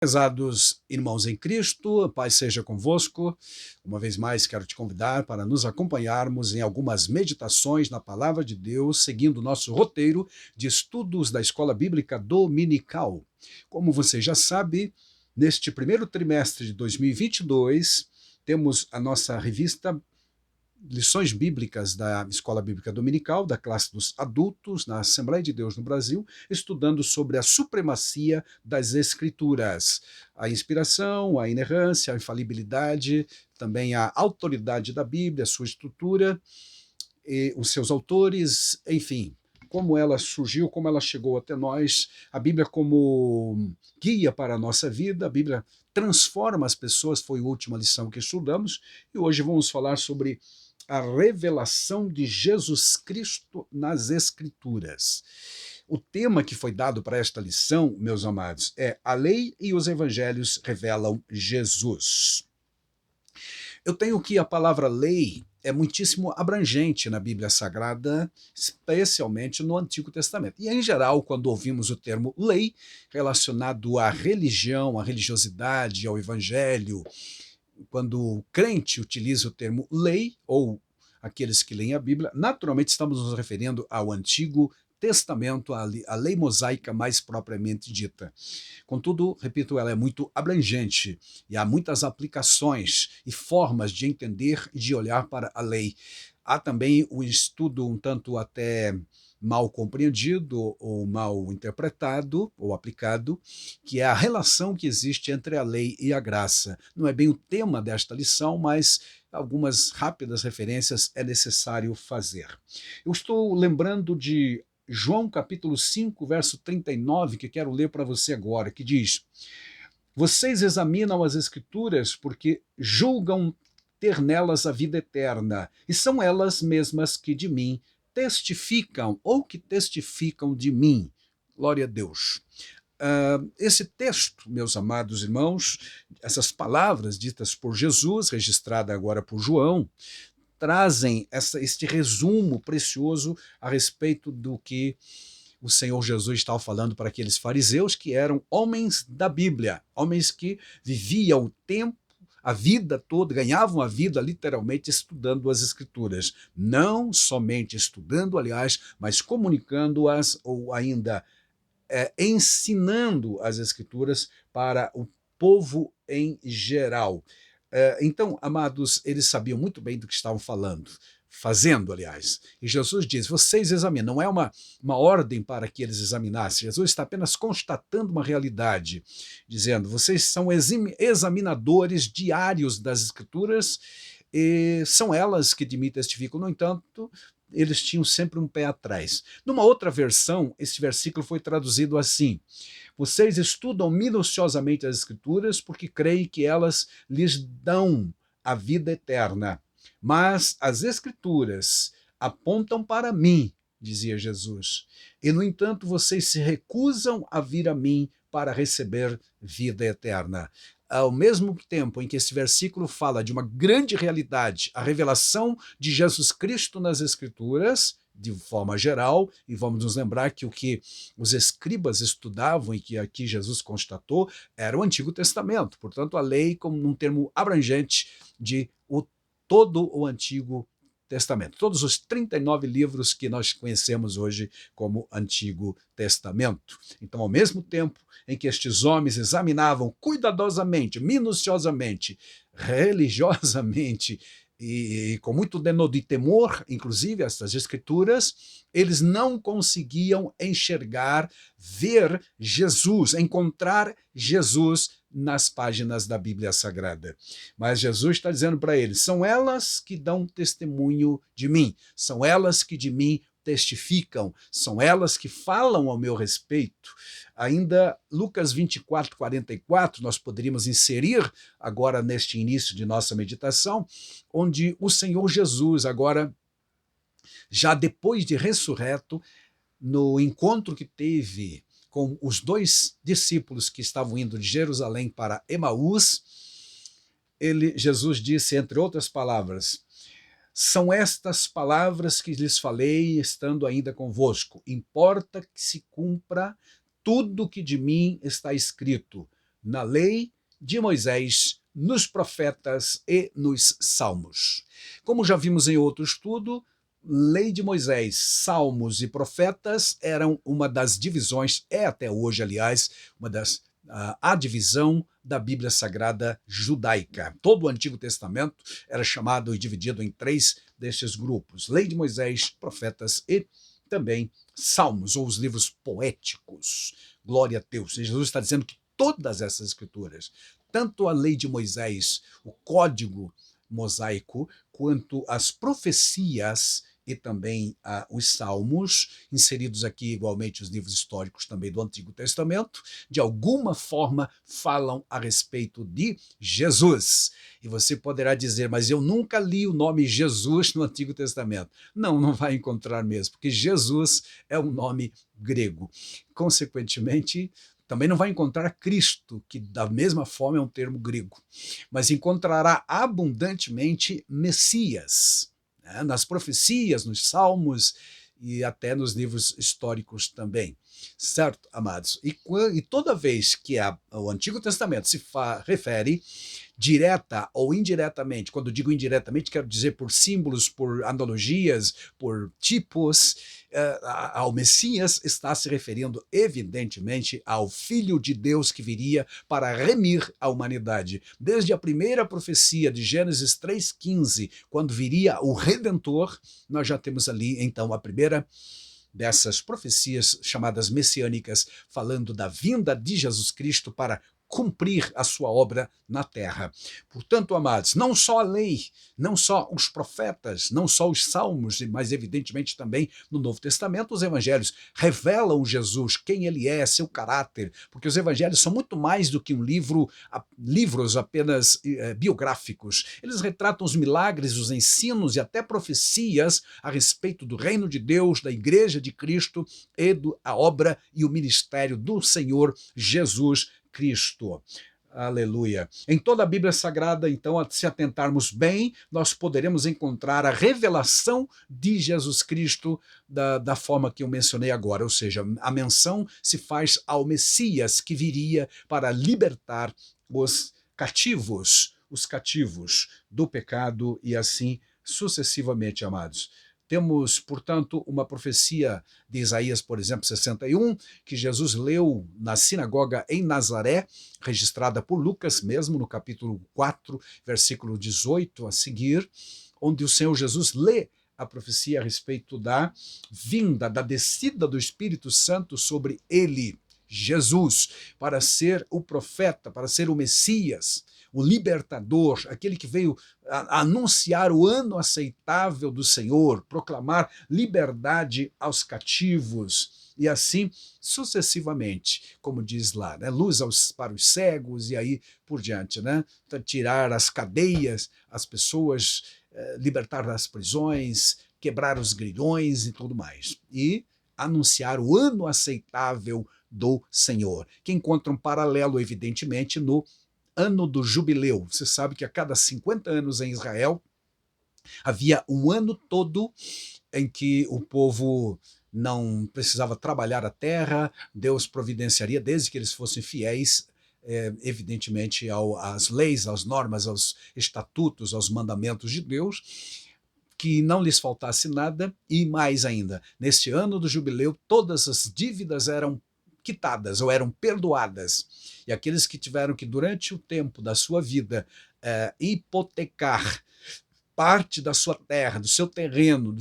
Prezados irmãos em Cristo, a paz seja convosco. Uma vez mais quero te convidar para nos acompanharmos em algumas meditações na Palavra de Deus, seguindo o nosso roteiro de estudos da Escola Bíblica Dominical. Como você já sabe, neste primeiro trimestre de 2022, temos a nossa revista Lições Bíblicas da Escola Bíblica Dominical, da classe dos adultos, na Assembleia de Deus no Brasil, estudando sobre a supremacia das Escrituras, a inspiração, a inerrância, a infalibilidade, também a autoridade da Bíblia, a sua estrutura, e os seus autores, enfim, como ela surgiu, como ela chegou até nós, a Bíblia como guia para a nossa vida, a Bíblia transforma as pessoas, foi a última lição que estudamos, e hoje vamos falar sobre a revelação de Jesus Cristo nas Escrituras. O tema que foi dado para esta lição, meus amados, é a lei e os evangelhos revelam Jesus. Eu tenho que a palavra lei é muitíssimo abrangente na Bíblia Sagrada, especialmente no Antigo Testamento. E, em geral, quando ouvimos o termo lei relacionado à religião, à religiosidade, ao evangelho, quando o crente utiliza o termo lei, ou aqueles que leem a Bíblia, naturalmente estamos nos referindo ao Antigo Testamento, a lei mosaica mais propriamente dita. Contudo, repito, ela é muito abrangente e há muitas aplicações e formas de entender e de olhar para a lei. Há também o estudo um tanto até mal compreendido ou mal interpretado ou aplicado, que é a relação que existe entre a lei e a graça. Não é bem o tema desta lição, mas algumas rápidas referências é necessário fazer. Eu estou lembrando de João capítulo 5, verso 39, que quero ler para você agora, que diz: vocês examinam as Escrituras porque julgam ter nelas a vida eterna, e são elas mesmas que de mim testificam, ou que testificam de mim. Glória a Deus. Esse texto, meus amados irmãos, essas palavras ditas por Jesus, registrada agora por João, trazem este resumo precioso a respeito do que o Senhor Jesus estava falando para aqueles fariseus que eram homens da Bíblia, homens que viviam o tempo, a vida toda, ganhavam a vida literalmente estudando as Escrituras. Não somente estudando, aliás, mas comunicando-as ou ainda ensinando as Escrituras para o povo em geral. Então, amados, eles sabiam muito bem do que estavam falando, fazendo, aliás. E Jesus diz, vocês examinam, não é uma ordem para que eles examinassem, Jesus está apenas constatando uma realidade, dizendo, vocês são examinadores diários das Escrituras, e são elas que de mim testificam. No entanto, eles tinham sempre um pé atrás. Numa outra versão, esse versículo foi traduzido assim: vocês estudam minuciosamente as Escrituras porque creem que elas lhes dão a vida eterna. Mas as Escrituras apontam para mim, dizia Jesus. E, no entanto, vocês se recusam a vir a mim para receber vida eterna. Ao mesmo tempo em que esse versículo fala de uma grande realidade, a revelação de Jesus Cristo nas Escrituras, de forma geral, e vamos nos lembrar que o que os escribas estudavam e que aqui Jesus constatou era o Antigo Testamento, portanto a lei como num termo abrangente de todo o Antigo Testamento, todos os 39 livros que nós conhecemos hoje como Antigo Testamento. Então, ao mesmo tempo em que estes homens examinavam cuidadosamente, minuciosamente, religiosamente e com muito de temor, inclusive, estas escrituras, eles não conseguiam enxergar, ver Jesus, encontrar Jesus nas páginas da Bíblia Sagrada. Mas Jesus está dizendo para eles, são elas que dão testemunho de mim, são elas que de mim testificam, são elas que falam ao meu respeito. Ainda Lucas 24, 44, nós poderíamos inserir agora neste início de nossa meditação, onde o Senhor Jesus, agora, já depois de ressurreto, no encontro que teve com os dois discípulos que estavam indo de Jerusalém para Emaús, Jesus disse, entre outras palavras, são estas palavras que lhes falei estando ainda convosco. Importa que se cumpra tudo que de mim está escrito. na lei de Moisés, nos profetas e nos salmos. Como já vimos em outro estudo, lei de Moisés, salmos e profetas eram uma das divisões, é até hoje, aliás, a divisão da Bíblia Sagrada judaica. Todo o Antigo Testamento era chamado e dividido em 3 destes grupos: lei de Moisés, profetas e também salmos, ou os livros poéticos. Glória a Deus. E Jesus está dizendo que todas essas escrituras, tanto a lei de Moisés, o código mosaico, quanto as profecias e também os salmos, inseridos aqui igualmente os livros históricos também do Antigo Testamento, de alguma forma falam a respeito de Jesus. E você poderá dizer, mas eu nunca li o nome Jesus no Antigo Testamento. Não, não vai encontrar mesmo, porque Jesus é um nome grego. Consequentemente, também não vai encontrar Cristo, que da mesma forma é um termo grego, mas encontrará abundantemente Messias, né? Nas profecias, nos salmos e até nos livros históricos também. Certo, amados? E toda vez que o Antigo Testamento se refere direta ou indiretamente, quando digo indiretamente, quero dizer por símbolos, por analogias, por tipos, ao Messias, está se referindo evidentemente ao Filho de Deus que viria para remir a humanidade. Desde a primeira profecia de Gênesis 3,15, quando viria o Redentor, nós já temos ali então a primeira dessas profecias chamadas messiânicas, falando da vinda de Jesus Cristo para cumprir a sua obra na terra. Portanto, amados, não só a lei, não só os profetas, não só os salmos, mas evidentemente também no Novo Testamento os evangelhos revelam Jesus, quem ele é, seu caráter, porque os evangelhos são muito mais do que livros apenas biográficos. Eles retratam os milagres, os ensinos e até profecias a respeito do reino de Deus, da igreja de Cristo e a obra e o ministério do Senhor Jesus Cristo. Aleluia. Em toda a Bíblia Sagrada, então, se atentarmos bem, nós poderemos encontrar a revelação de Jesus Cristo da forma que eu mencionei agora, ou seja, a menção se faz ao Messias que viria para libertar os cativos do pecado e assim sucessivamente, amados. Temos, portanto, uma profecia de Isaías, por exemplo, 61, que Jesus leu na sinagoga em Nazaré, registrada por Lucas mesmo, no capítulo 4, versículo 18 a seguir, onde o Senhor Jesus lê a profecia a respeito da vinda, da descida do Espírito Santo sobre ele, Jesus, para ser o profeta, para ser o Messias, o libertador, aquele que veio anunciar o ano aceitável do Senhor, proclamar liberdade aos cativos e assim sucessivamente, como diz lá, né? Luz para os cegos e aí por diante, né? Então, tirar as cadeias, as pessoas, libertar das prisões, quebrar os grilhões e tudo mais. E anunciar o ano aceitável do Senhor, que encontra um paralelo, evidentemente, no ano do jubileu. Você sabe que a cada 50 anos em Israel havia um ano todo em que o povo não precisava trabalhar a terra, Deus providenciaria, desde que eles fossem fiéis, evidentemente, às leis, às normas, aos estatutos, aos mandamentos de Deus, que não lhes faltasse nada, e mais ainda, neste ano do jubileu, todas as dívidas eram quitadas ou eram perdoadas. E aqueles que tiveram que, durante o tempo da sua vida, hipotecar parte da sua terra, do seu terreno,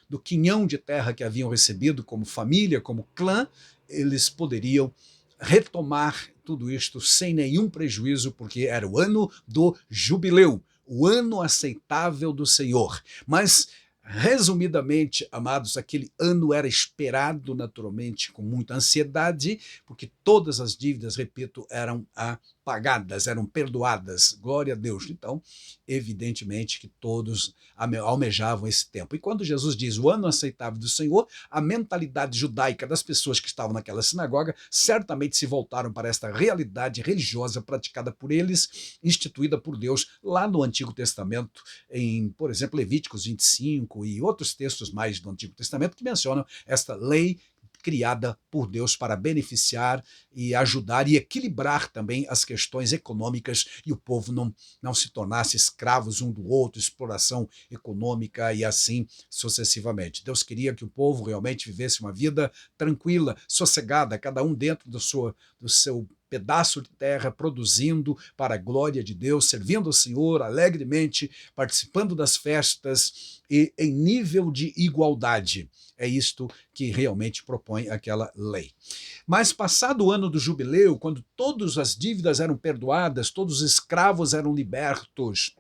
do quinhão de terra que haviam recebido como família, como clã, eles poderiam retomar tudo isto sem nenhum prejuízo, porque era o ano do jubileu, o ano aceitável do Senhor. Mas, resumidamente, amados, aquele ano era esperado naturalmente com muita ansiedade, porque todas as dívidas, repito, eram pagadas, eram perdoadas. Glória a Deus. Então, evidentemente que todos almejavam esse tempo. E quando Jesus diz o ano aceitável do Senhor, a mentalidade judaica das pessoas que estavam naquela sinagoga certamente se voltaram para esta realidade religiosa praticada por eles, instituída por Deus lá no Antigo Testamento, em, por exemplo, Levíticos 25 e outros textos mais do Antigo Testamento que mencionam esta lei criada por Deus para beneficiar e ajudar e equilibrar também as questões econômicas e o povo não se tornasse escravos um do outro, exploração econômica e assim sucessivamente. Deus queria que o povo realmente vivesse uma vida tranquila, sossegada, cada um dentro do seu pedaço de terra, produzindo para a glória de Deus, servindo ao Senhor alegremente, participando das festas e em nível de igualdade. É isto que realmente propõe aquela lei. Mas passado o ano do jubileu, quando todas as dívidas eram perdoadas, todos os escravos eram libertos,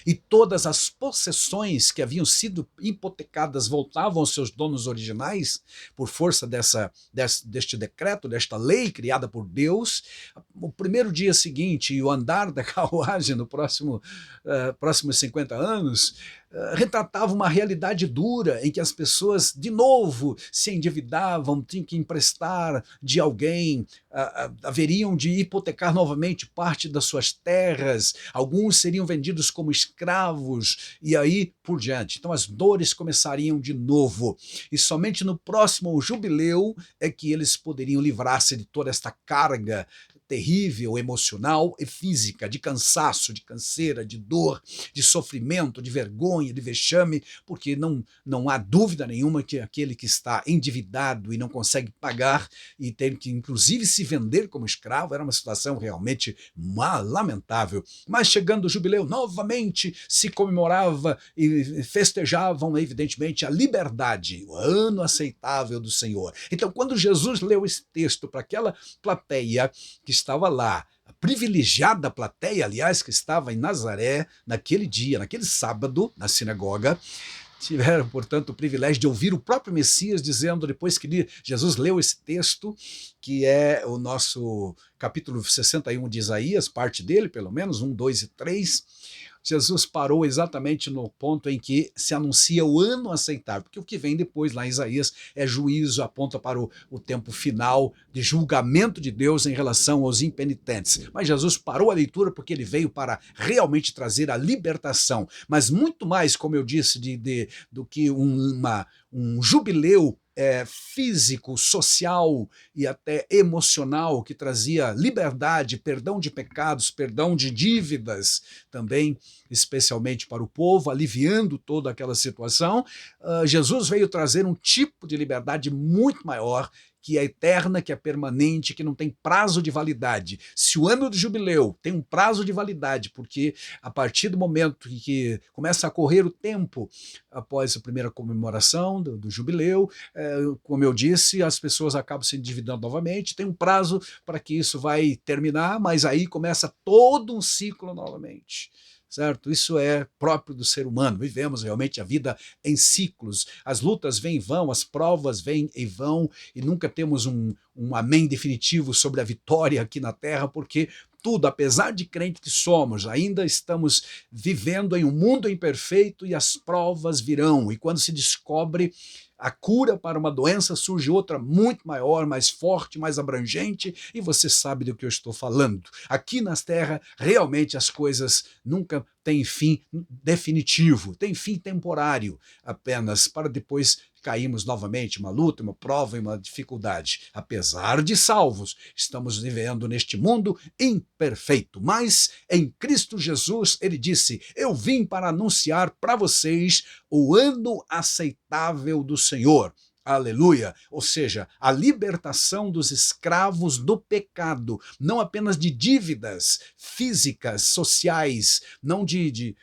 e todas as possessões que haviam sido hipotecadas voltavam aos seus donos originais, por força deste decreto, desta lei criada por Deus, o primeiro dia seguinte e o andar da carruagem no próximos 50 anos, retratava uma realidade dura em que as pessoas, de novo, se endividavam, tinham que emprestar de alguém, haveriam de hipotecar novamente parte das suas terras, alguns seriam vendidos como escravos e aí por diante. Então as dores começariam de novo e somente no próximo jubileu é que eles poderiam livrar-se de toda esta carga terrível, emocional e física, de cansaço, de canseira, de dor, de sofrimento, de vergonha, de vexame, porque não há dúvida nenhuma que aquele que está endividado e não consegue pagar e tem que inclusive se vender como escravo, era uma situação realmente lamentável. Mas chegando o jubileu, novamente se comemorava e festejavam evidentemente a liberdade, o ano aceitável do Senhor. Então quando Jesus leu esse texto para aquela plateia que estava lá, a privilegiada plateia, aliás, que estava em Nazaré, naquele dia, naquele sábado, na sinagoga, tiveram, portanto, o privilégio de ouvir o próprio Messias dizendo, depois que Jesus leu esse texto, que é o nosso capítulo 61 de Isaías, parte dele, pelo menos, 1, 2 e 3, Jesus parou exatamente no ponto em que se anuncia o ano aceitável, porque o que vem depois lá em Isaías é juízo, aponta para o tempo final de julgamento de Deus em relação aos impenitentes. Mas Jesus parou a leitura porque ele veio para realmente trazer a libertação, mas muito mais, como eu disse, do que um jubileu físico, social e até emocional que trazia liberdade, perdão de pecados, perdão de dívidas também, especialmente para o povo, aliviando toda aquela situação. Jesus veio trazer um tipo de liberdade muito maior, que é eterna, que é permanente, que não tem prazo de validade. Se o ano do jubileu tem um prazo de validade, porque a partir do momento em que começa a correr o tempo após a primeira comemoração do jubileu, como eu disse, as pessoas acabam se endividando novamente, tem um prazo para que isso vai terminar, mas aí começa todo um ciclo novamente. Certo? Isso é próprio do ser humano. Vivemos realmente a vida em ciclos. As lutas vêm e vão, as provas vêm e vão, e nunca temos um amém definitivo sobre a vitória aqui na Terra, porque tudo, apesar de crente que somos, ainda estamos vivendo em um mundo imperfeito e as provas virão. E quando se descobre a cura para uma doença, surge outra muito maior, mais forte, mais abrangente, e você sabe do que eu estou falando. Aqui na Terra, realmente as coisas nunca têm fim definitivo, tem fim temporário apenas, para depois caímos novamente, uma luta, uma prova e uma dificuldade. Apesar de salvos, estamos vivendo neste mundo imperfeito, mas em Cristo Jesus, ele disse, eu vim para anunciar para vocês o ano aceitável do Senhor. Aleluia! Ou seja, a libertação dos escravos do pecado, não apenas de dívidas físicas, sociais, não de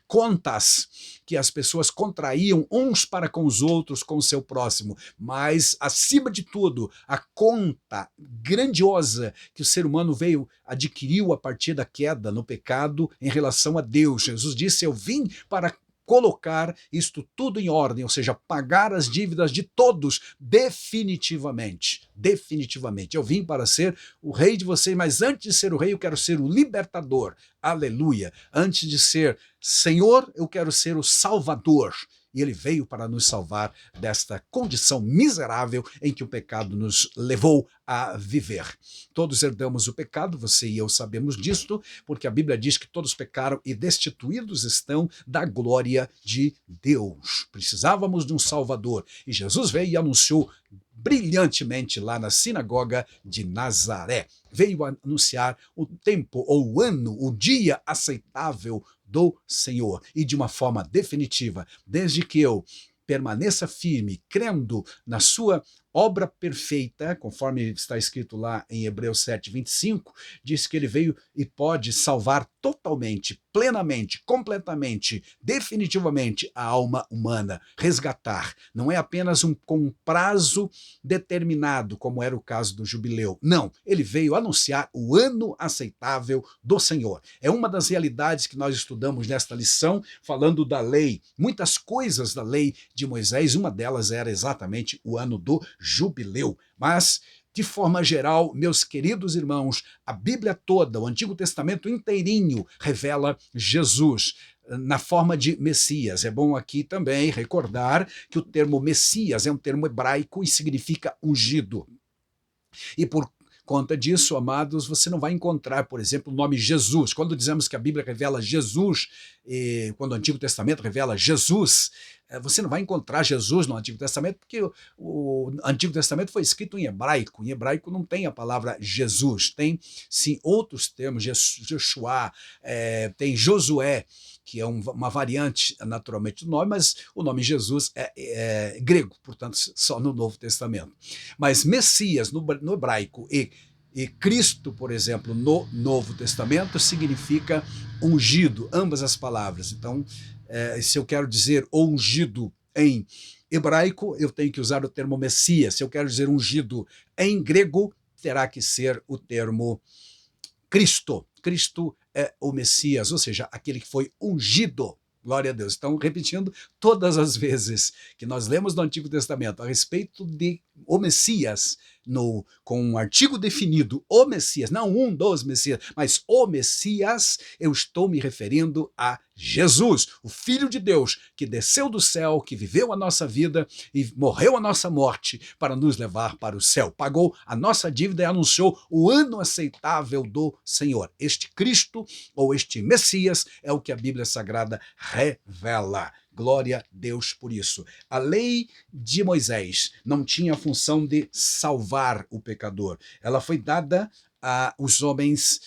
contas que as pessoas contraíam uns para com os outros, com o seu próximo, mas, acima de tudo, a conta grandiosa que o ser humano adquiriu a partir da queda no pecado em relação a Deus. Jesus disse, eu vim para colocar isto tudo em ordem, ou seja, pagar as dívidas de todos definitivamente. Definitivamente. Eu vim para ser o rei de vocês, mas antes de ser o rei, eu quero ser o libertador. Aleluia. Antes de ser Senhor, eu quero ser o Salvador. e ele veio para nos salvar desta condição miserável em que o pecado nos levou a viver. Todos herdamos o pecado, você e eu sabemos disto, porque a Bíblia diz que todos pecaram e destituídos estão da glória de Deus. Precisávamos de um Salvador, e Jesus veio e anunciou brilhantemente lá na sinagoga de Nazaré. Veio anunciar o tempo, ou o ano, o dia aceitável do Senhor, e de uma forma definitiva, desde que eu permaneça firme, crendo na sua obra perfeita, conforme está escrito lá em Hebreus 7:25, diz que ele veio e pode salvar totalmente, plenamente, completamente, definitivamente a alma humana, resgatar. Não é apenas com um prazo determinado, como era o caso do jubileu. Não, ele veio anunciar o ano aceitável do Senhor. É uma das realidades que nós estudamos nesta lição, falando da lei. Muitas coisas da lei de Moisés, uma delas era exatamente o ano do jubileu. Mas, de forma geral, meus queridos irmãos, a Bíblia toda, o Antigo Testamento inteirinho, revela Jesus na forma de Messias. É bom aqui também recordar que o termo Messias é um termo hebraico e significa ungido. E por conta disso, amados, você não vai encontrar, por exemplo, o nome Jesus. Quando dizemos que a Bíblia revela Jesus, quando o Antigo Testamento revela Jesus, você não vai encontrar Jesus no Antigo Testamento, porque o Antigo Testamento foi escrito em hebraico. Em hebraico não tem a palavra Jesus, tem sim outros termos, Yeshua, tem Josué, que é uma variante naturalmente do nome, mas o nome Jesus é grego, portanto só no Novo Testamento. Mas Messias no hebraico e Cristo, por exemplo, no Novo Testamento, significa ungido, ambas as palavras. Então, se eu quero dizer ungido em hebraico, eu tenho que usar o termo Messias. Se eu quero dizer ungido em grego, terá que ser o termo Cristo. Cristo é o Messias, ou seja, aquele que foi ungido. Glória a Deus. Então, repetindo, todas as vezes que nós lemos no Antigo Testamento a respeito de o Messias, com um artigo definido, o Messias, não um dos Messias, mas o Messias, eu estou me referindo a Jesus, o Filho de Deus, que desceu do céu, que viveu a nossa vida e morreu a nossa morte para nos levar para o céu. Pagou a nossa dívida e anunciou o ano aceitável do Senhor. Este Cristo, ou este Messias, é o que a Bíblia Sagrada revela. Glória a Deus por isso. A lei de Moisés não tinha a função de salvar o pecador. Ela foi dada aos homens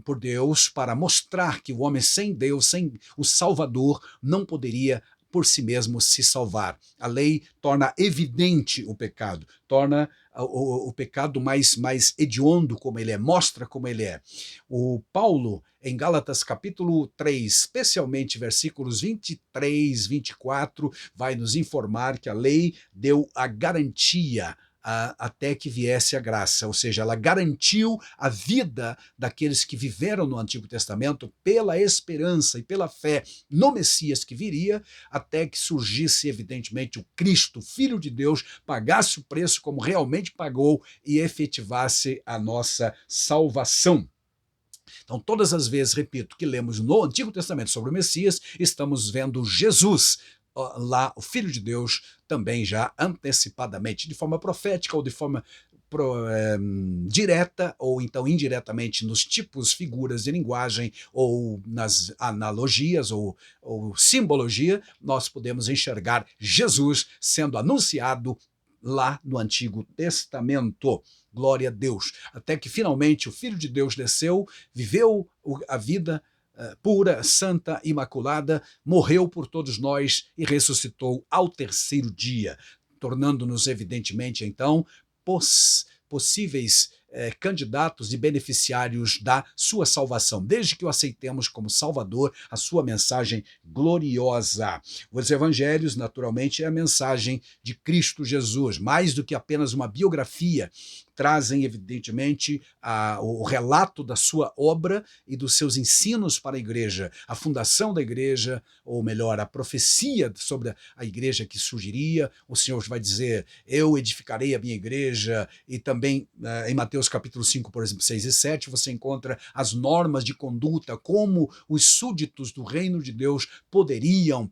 por Deus para mostrar que o homem sem Deus, sem o Salvador, não poderia por si mesmo se salvar. A lei torna evidente o pecado, torna o pecado mais hediondo como ele é, mostra como ele é. O Paulo, em Gálatas capítulo 3, especialmente versículos 23, 24, vai nos informar que a lei deu a garantia até que viesse a graça, ou seja, ela garantiu a vida daqueles que viveram no Antigo Testamento pela esperança e pela fé no Messias que viria, até que surgisse evidentemente o Cristo, Filho de Deus, pagasse o preço como realmente pagou e efetivasse a nossa salvação. Então, todas as vezes, repito, que lemos no Antigo Testamento sobre o Messias, estamos vendo Jesus, lá, o Filho de Deus, também já antecipadamente, de forma profética ou de forma direta ou então indiretamente nos tipos, figuras de linguagem ou nas analogias ou simbologia, nós podemos enxergar Jesus sendo anunciado lá no Antigo Testamento. Glória a Deus. Até que finalmente o Filho de Deus desceu, viveu a vida pura, santa, imaculada, morreu por todos nós e ressuscitou ao terceiro dia, tornando-nos evidentemente então possíveis candidatos e beneficiários da sua salvação, desde que o aceitemos como Salvador, a sua mensagem gloriosa. Os evangelhos, naturalmente, é a mensagem de Cristo Jesus, mais do que apenas uma biografia, trazem, evidentemente, o relato da sua obra e dos seus ensinos para a igreja, a fundação da igreja, ou melhor, a profecia sobre a igreja que surgiria. O Senhor vai dizer, eu edificarei a minha igreja, e também em Mateus capítulo 5, por exemplo, 6 e 7, você encontra as normas de conduta, como os súditos do reino de Deus poderiam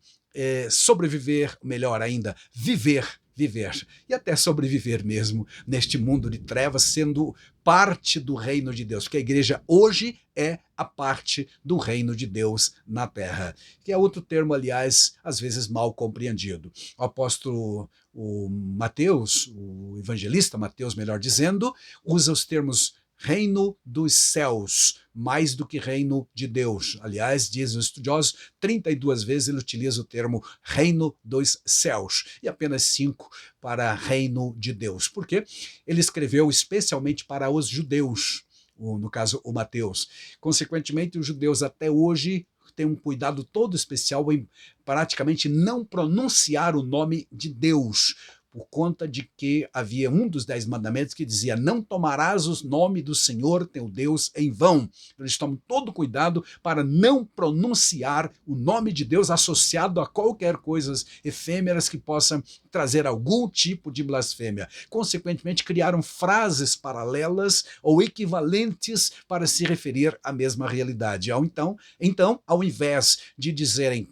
sobreviver, melhor ainda, viver e até sobreviver mesmo neste mundo de trevas, sendo parte do reino de Deus, porque a igreja hoje é a parte do reino de Deus na terra, que é outro termo, aliás, às vezes mal compreendido. O apóstolo Mateus, o evangelista Mateus, melhor dizendo, usa os termos reino dos céus, mais do que reino de Deus. Aliás, dizem os estudiosos, 32 vezes ele utiliza o termo reino dos céus e apenas 5 para reino de Deus. Por quê? Ele escreveu especialmente para os judeus, no caso o Mateus. Consequentemente, os judeus até hoje têm um cuidado todo especial em praticamente não pronunciar o nome de Deus, por conta de que havia um dos 10 mandamentos que dizia: não tomarás o nome do Senhor teu Deus em vão. Eles tomam todo cuidado para não pronunciar o nome de Deus associado a qualquer coisas efêmeras que possam trazer algum tipo de blasfêmia. Consequentemente, criaram frases paralelas ou equivalentes para se referir à mesma realidade. Então, ao invés de dizerem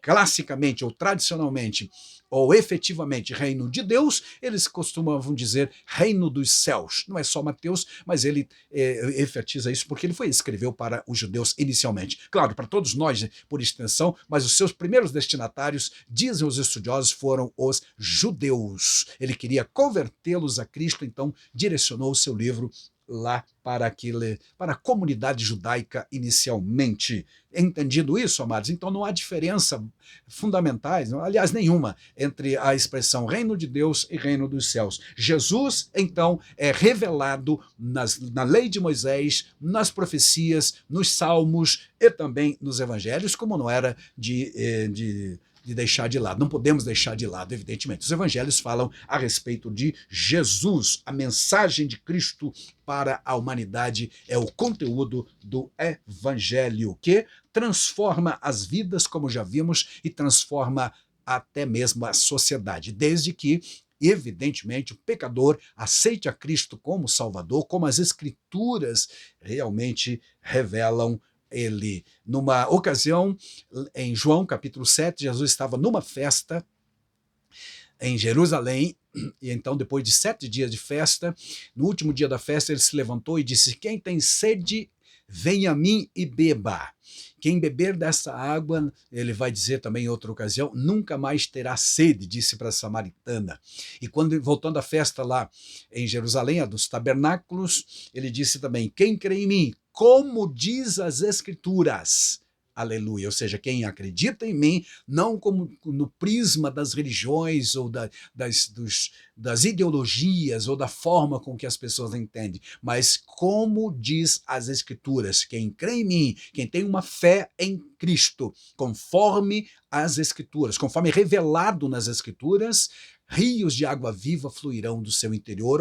classicamente ou tradicionalmente ou efetivamente reino de Deus, eles costumavam dizer reino dos céus. Não é só Mateus, mas ele enfatiza isso porque ele escreveu para os judeus inicialmente. Claro, para todos nós, por extensão, mas os seus primeiros destinatários, dizem os estudiosos, foram os judeus. Ele queria convertê-los a Cristo, então direcionou o seu livro lá para a comunidade judaica inicialmente. Entendido isso, amados? Então não há diferença fundamentais, aliás, nenhuma, entre a expressão reino de Deus e reino dos céus. Jesus, então, é revelado na lei de Moisés, nas profecias, nos salmos e também nos evangelhos, como não era de deixar de lado. Não podemos deixar de lado, evidentemente. Os evangelhos falam a respeito de Jesus. A mensagem de Cristo para a humanidade é o conteúdo do evangelho, que transforma as vidas, como já vimos, e transforma até mesmo a sociedade, desde que, evidentemente, o pecador aceite a Cristo como Salvador, como as Escrituras realmente revelam ele. Numa ocasião, em João capítulo 7, Jesus estava numa festa em Jerusalém, e então, depois de 7 dias de festa, no último dia da festa, ele se levantou e disse: quem tem sede, venha a mim e beba. Quem beber dessa água, ele vai dizer também em outra ocasião, nunca mais terá sede, disse para a samaritana. E quando, voltando à festa lá em Jerusalém, a dos tabernáculos, ele disse também: quem crê em mim, como diz as Escrituras, aleluia, ou seja, quem acredita em mim, não como no prisma das religiões ou das ideologias ou da forma com que as pessoas entendem, mas como diz as Escrituras, quem crê em mim, quem tem uma fé em Cristo, conforme as Escrituras, conforme revelado nas Escrituras, rios de água viva fluirão do seu interior,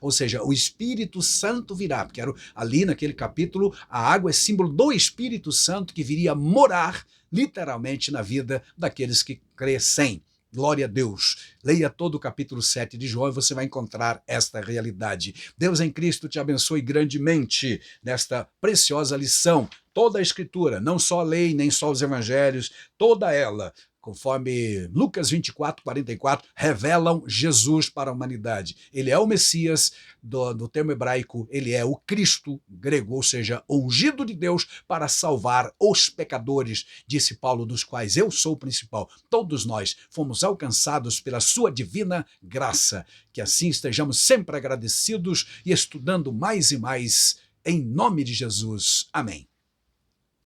ou seja, o Espírito Santo virá, porque ali naquele capítulo a água é símbolo do Espírito Santo que viria morar literalmente na vida daqueles que crescem. Glória a Deus. Leia todo o capítulo 7 de João e você vai encontrar esta realidade. Deus em Cristo te abençoe grandemente nesta preciosa lição. Toda a Escritura, não só a lei, nem só os evangelhos, toda ela, conforme Lucas 24, 44, revelam Jesus para a humanidade. Ele é o Messias, do termo hebraico, ele é o Cristo grego, ou seja, o ungido de Deus para salvar os pecadores, disse Paulo, dos quais eu sou o principal. Todos nós fomos alcançados pela sua divina graça. Que assim estejamos sempre agradecidos e estudando mais e mais, em nome de Jesus. Amém.